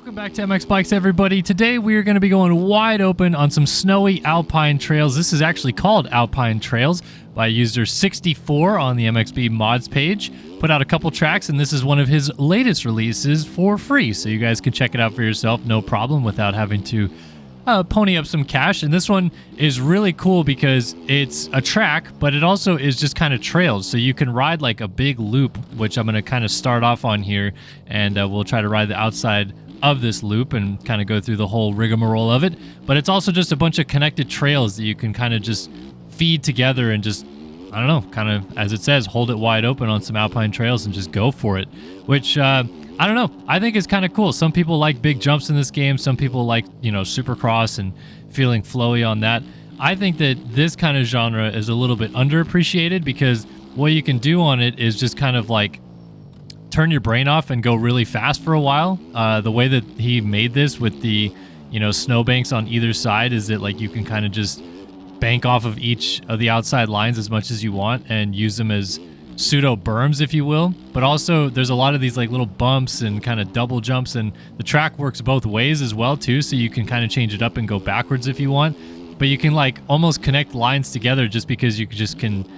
Welcome back to MX Bikes, everybody. Today we are going to be going wide open on some snowy Alpine Trails. This is actually called Alpine Trails by user Sixtyfour on the MXB mods page. Put out a couple tracks, and this is one of his latest releases for free, so you guys can check it out for yourself, no problem, without having to pony up some cash. And this one is really cool because it's a track, but it also is just kind of trails, so you can ride like a big loop, which I'm going to kind of start off on here, and we'll try to ride the outside of this loop and kind of go through the whole rigmarole of it. But it's also just a bunch of connected trails that you can kind of just feed together and just, I don't know, kind of, as it says, hold it wide open on some Alpine Trails and just go for it, which I don't know, I think is kind of cool. Some people like big jumps in this game, some people like, you know, supercross and feeling flowy on that. I think that this kind of genre is a little bit underappreciated because what you can do on it is just kind of like turn your brain off and go really fast for a while. The way that he made this with the, you know, snowbanks on either side is that like you can kind of just bank off of each of the outside lines as much as you want and use them as pseudo berms, if you will. But also there's a lot of these like little bumps and kind of double jumps, and the track works both ways as well too, so you can kind of change it up and go backwards if you want. But you can like almost connect lines together just because you just can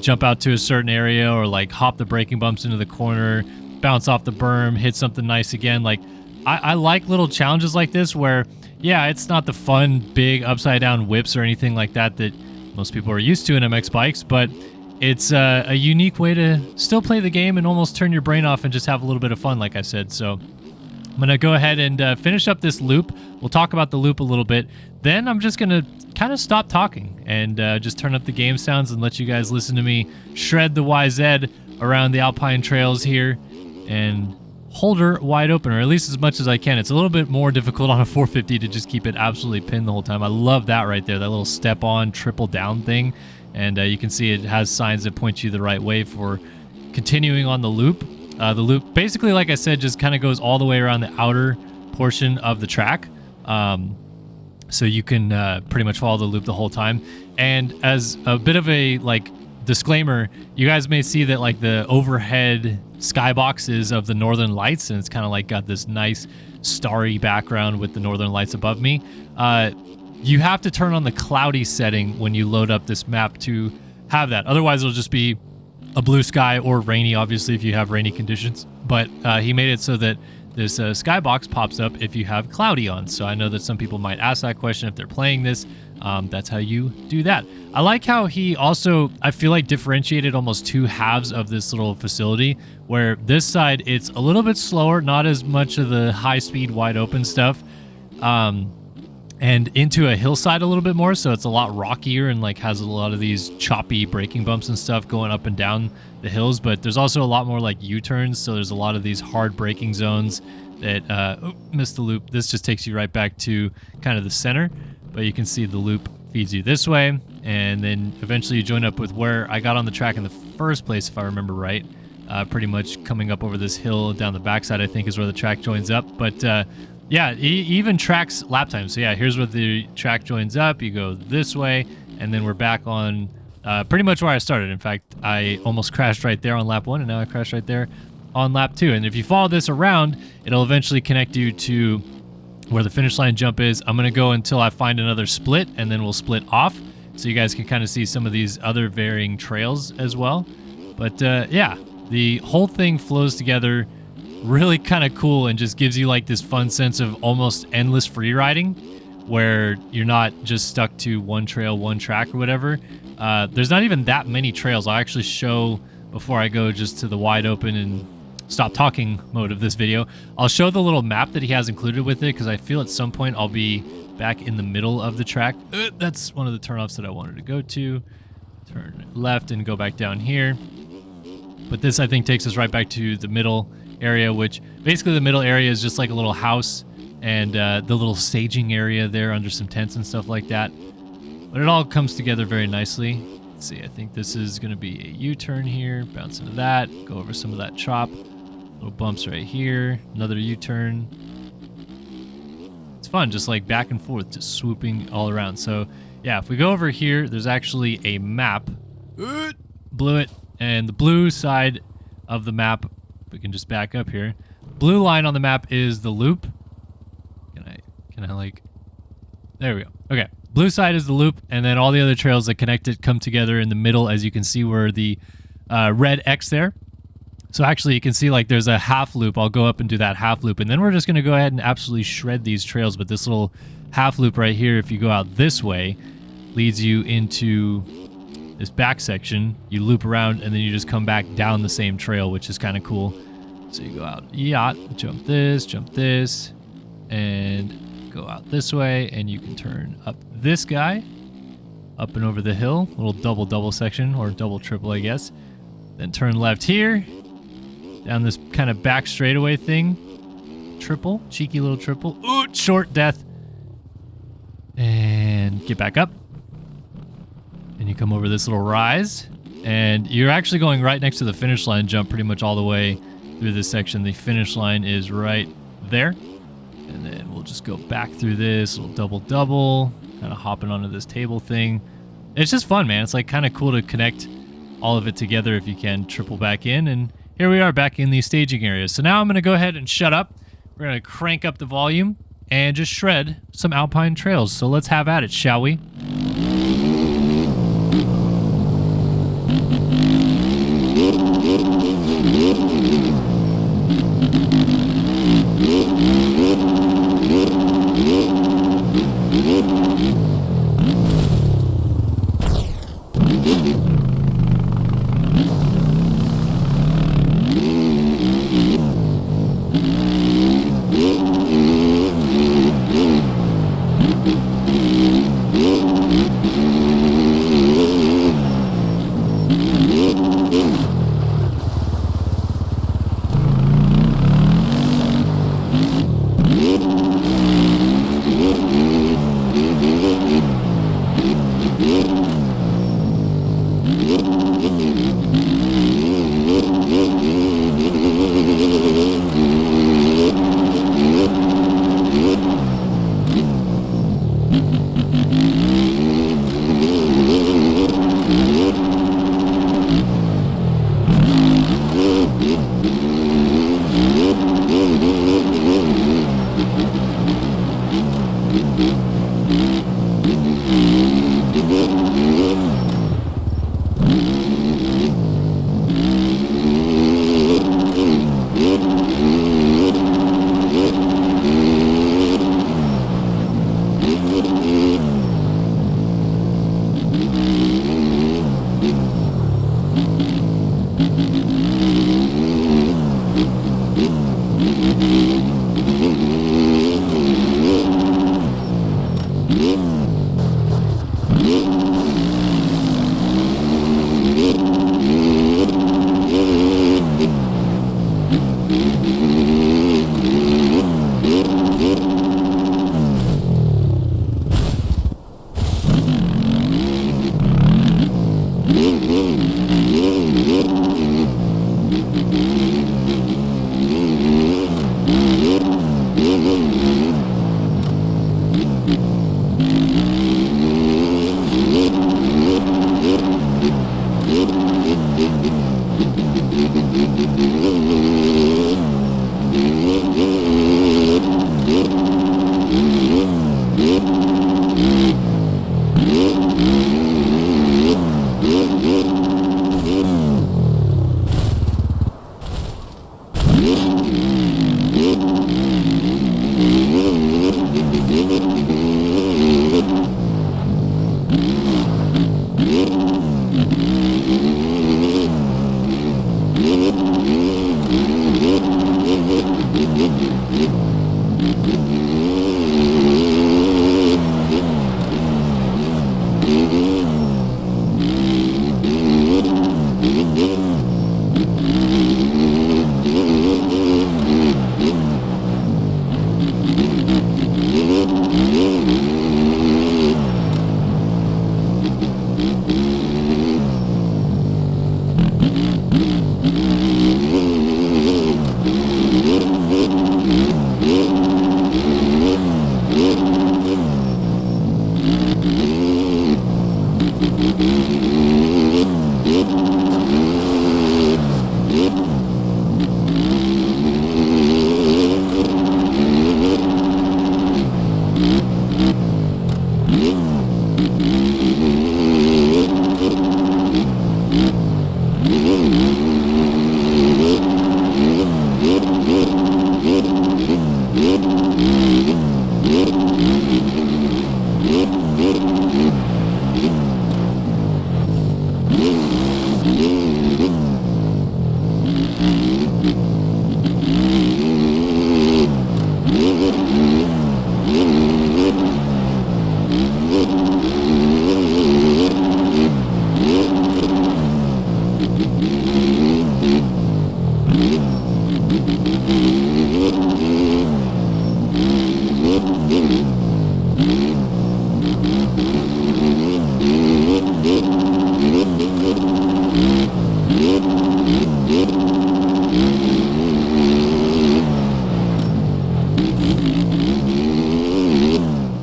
jump out to a certain area or like hop the braking bumps into the corner, bounce off the berm, hit something nice again. Like I like little challenges like this where, yeah, it's not the fun big upside down whips or anything like that that most people are used to in MX bikes, but it's a unique way to still play the game and almost turn your brain off and just have a little bit of fun, like I said. So I'm going to go ahead and finish up this loop. We'll talk about the loop a little bit. Then I'm just going to kind of stop talking and just turn up the game sounds and let you guys listen to me shred the YZ around the Alpine Trails here and hold her wide open, or at least as much as I can. It's a little bit more difficult on a 450 to just keep it absolutely pinned the whole time. I love that right there, that little step on, triple down thing. And you can see it has signs that point you the right way for continuing on the loop. The loop, basically, like I said, just kind of goes all the way around the outer portion of the track. So you can pretty much follow the loop the whole time. And as a bit of a like disclaimer, you guys may see that like the overhead skyboxes of the Northern Lights, and it's kind of like got this nice starry background with the Northern Lights above me. You have to turn on the cloudy setting when you load up this map to have that. Otherwise, it'll just be a blue sky or rainy, obviously, if you have rainy conditions. But he made it so that this skybox pops up if you have cloudy on. So I know that some people might ask that question if they're playing this. That's how you do that. I like how he also, I feel like, differentiated almost two halves of this little facility, where this side, it's a little bit slower, not as much of the high-speed, wide-open stuff, and into a hillside a little bit more, so it's a lot rockier and like has a lot of these choppy braking bumps and stuff going up and down the hills. But there's also a lot more like U-turns, so there's a lot of these hard braking zones that missed the loop. This just takes you right back to kind of the center, but you can see the loop feeds you this way, and then eventually you join up with where I got on the track in the first place, if I remember right. Pretty much coming up over this hill down the backside, I think, is where the track joins up. But yeah, he even tracks lap time. So yeah, here's where the track joins up. You go this way, and then we're back on pretty much where I started. In fact, I almost crashed right there on lap 1, and now I crashed right there on lap 2. And if you follow this around, it'll eventually connect you to where the finish line jump is. I'm going to go until I find another split, and then we'll split off, so you guys can kind of see some of these other varying trails as well. But yeah, the whole thing flows together really kind of cool and just gives you like this fun sense of almost endless free riding, where you're not just stuck to one trail, one track or whatever. There's not even that many trails. I'll actually show, before I go just to the wide open and stop talking mode of this video, I'll show the little map that he has included with it, because I feel at some point I'll be back in the middle of the track. That's one of the turnoffs that I wanted to go to. Turn left and go back down here. But this, I think, takes us right back to the middle area, which basically the middle area is just like a little house and the little staging area there under some tents and stuff like that. But it all comes together very nicely. Let's see, I think this is going to be a U-turn here, bounce into that, go over some of that chop, little bumps right here, another U-turn. It's fun, just like back and forth, just swooping all around. So yeah, if we go over here, there's actually a map. Blew it. And the blue side of the map, we can just back up here. Blue line on the map is the loop. Can I like... There we go. Okay. Blue side is the loop, and then all the other trails that connect it come together in the middle, as you can see where the red X there. So actually you can see like there's a half loop. I'll go up and do that half loop, and then we're just going to go ahead and absolutely shred these trails. But this little half loop right here, if you go out this way, leads you into this back section. You loop around and then you just come back down the same trail, which is kind of cool. So you go out yacht, jump this, and go out this way, and you can turn up this guy, up and over the hill, little double section, or triple, I guess. Then turn left here, down this kind of back straightaway thing. Triple, cheeky little triple. Ooh, short death. And get back up. And you come over this little rise, and you're actually going right next to the finish line jump pretty much all the way through this section. The finish line is right there. And then we'll just go back through this little double, kind of hopping onto this table thing. It's just fun, man. It's like kind of cool to connect all of it together if you can. Triple back in, and here we are back in the staging areas. So now I'm going to go ahead and shut up. We're going to crank up the volume and just shred some Alpine Trails. So let's have at it, shall we?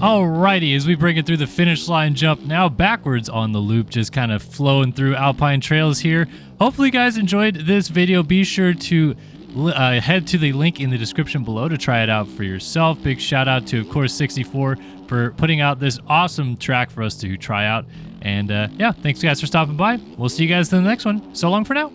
Alrighty, as we bring it through the finish line jump, now backwards on the loop, just kind of flowing through Alpine Trails here. Hopefully you guys enjoyed this video. Be sure to head to the link in the description below to try it out for yourself. Big shout out to, of course, Sixtyfour for putting out this awesome track for us to try out. And yeah, thanks guys for stopping by. We'll see you guys in the next one. So long for now.